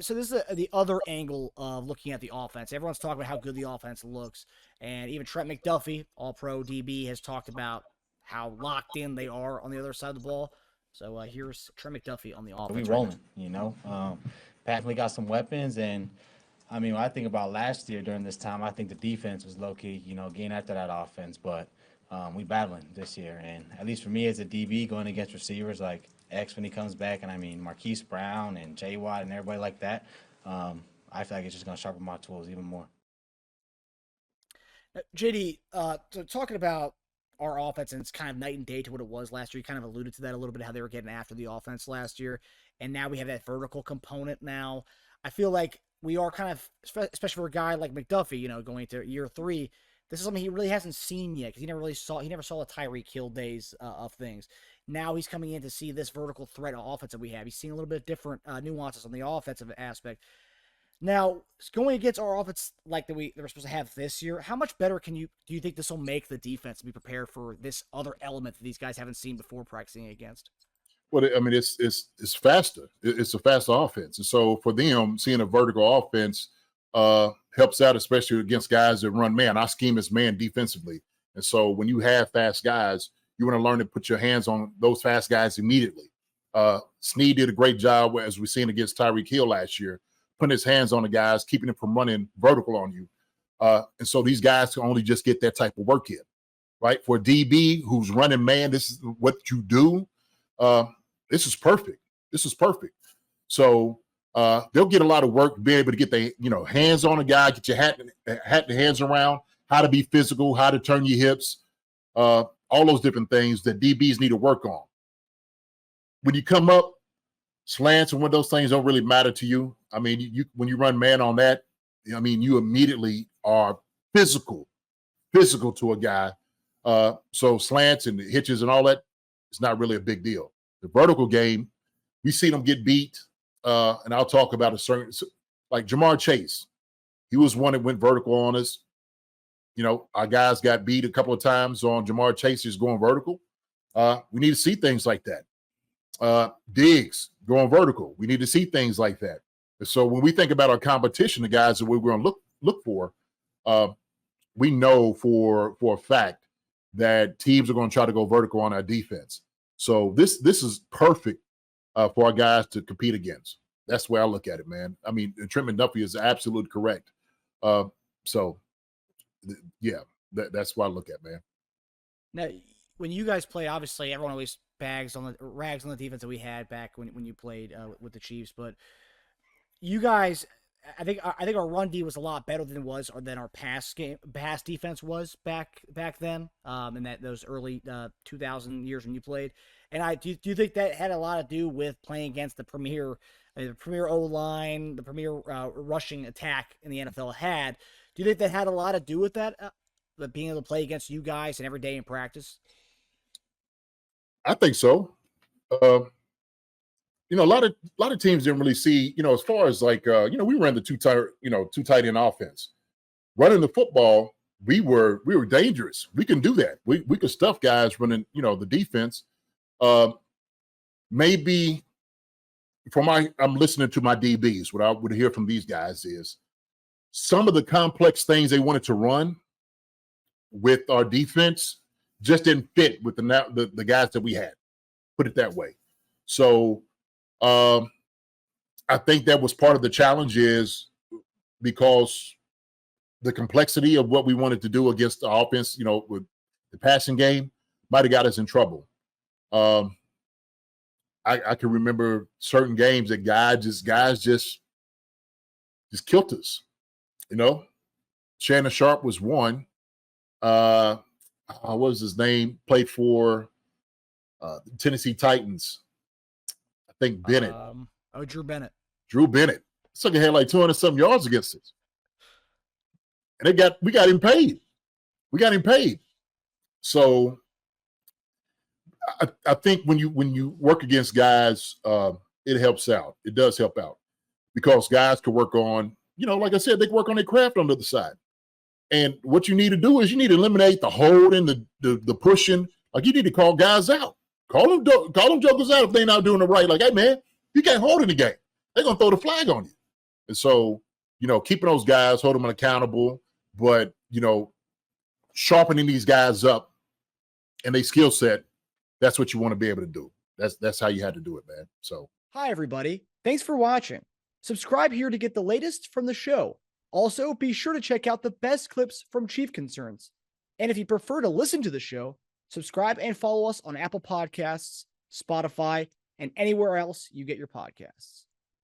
So this is the other angle of looking at the offense. Everyone's talking about how good the offense looks, and even Trent McDuffie, All-Pro DB, has talked about how locked in they are on the other side of the ball. So here's Trent McDuffie on the We offense right now. rolling, you know. Pat definitely got some weapons, and I mean, when I think about last year during this time, I think the defense was low key, you know, getting after that offense. But we battling this year, and at least for me as a DB going against receivers like X when he comes back, and I mean Marquise Brown and J Watt and everybody like that, I feel like it's just gonna sharpen my tools even more. JD, so talking about our offense, and it's kind of night and day to what it was last year. You kind of alluded to that a little bit, how they were getting after the offense last year, and now we have that vertical component. Now, I feel like we are kind of, especially for a guy like McDuffie, going to year three. This is something he really hasn't seen yet because he never saw the Tyreek Hill days of things. Now he's coming in to see this vertical threat offense that we have. He's seeing a little bit different nuances on the offensive aspect. Now, going against our offense like that we're supposed to have this year, how much better do you think this will make the defense to be prepared for this other element that these guys haven't seen before practicing against? Well, I mean, it's faster. It's a faster offense, and so for them, seeing a vertical offense helps out, especially against guys that run man. Our scheme is man defensively, and so when you have fast guys, you want to learn to put your hands on those fast guys immediately. Snead did a great job, as we've seen against Tyreek Hill last year, putting his hands on the guys, keeping them from running vertical on you. And so these guys can only just get that type of work in, right? For a DB who's running man, this is what you do. Uh, this is perfect. This is perfect. So they'll get a lot of work being able to get their hands on a guy, get your hat and hands around, how to be physical, how to turn your hips, all those different things that DBs need to work on. When you come up, slants and when those things don't really matter to you. I mean, when you run man on that, I mean, you immediately are physical to a guy. So slants and hitches and all that, it's not really a big deal. The vertical game, we see them get beat, and I'll talk about a certain, like Jamar Chase. He was one that went vertical on us. Our guys got beat a couple of times on Jamar Chase is going vertical. We need to see things like that. Diggs going vertical. We need to see things like that. So when we think about our competition, the guys that we're going to look for, we know for a fact that teams are going to try to go vertical on our defense. So this is perfect for our guys to compete against. That's the way I look at it, man. I mean, Trent McDuffie is absolutely correct. Yeah, that's what I look at, man. Now, when you guys play, obviously everyone always rags on the defense that we had back when you played with the Chiefs, but you guys, I think our run D was a lot better than our pass defense was back then, in those early 2000 years when you played. And do you think that had a lot to do with playing against the premier O line, the premier rushing attack in the NFL had? Do you think that had a lot to do with that, being able to play against you guys and every day in practice? I think so. A lot of teams didn't really see, as far as like, we ran the two tight end offense. Running the football, we were dangerous. We can do that. We could stuff guys running, the defense. Maybe I'm listening to my DBs. What I would hear from these guys is some of the complex things they wanted to run with our defense just didn't fit with the guys that we had. Put it that way. So I think that was part of the challenge, is because the complexity of what we wanted to do against the offense, with the passing game, might have got us in trouble. I can remember certain games that guys just killed us. Shannon Sharp was one. What was his name? Played for Tennessee Titans. I think Bennett. Drew Bennett. Drew Bennett. Sucker had like 200-something yards against us. And we got him paid. So I think when you work against guys, it helps out. It does help out because guys can work on, like I said, they can work on their craft on the other side. And what you need to do is you need to eliminate the holding, the pushing. Like, you need to call guys out. Call them jokers out if they're not doing it right. Like, hey, man, you can't hold in the game. They're going to throw the flag on you. And so, keeping those guys, holding them accountable, but, sharpening these guys up and their skill set, that's what you want to be able to do. That's how you had to do it, man. So, hi, everybody. Thanks for watching. Subscribe here to get the latest from the show. Also, be sure to check out the best clips from Chief Concerns. And if you prefer to listen to the show, subscribe and follow us on Apple Podcasts, Spotify, and anywhere else you get your podcasts.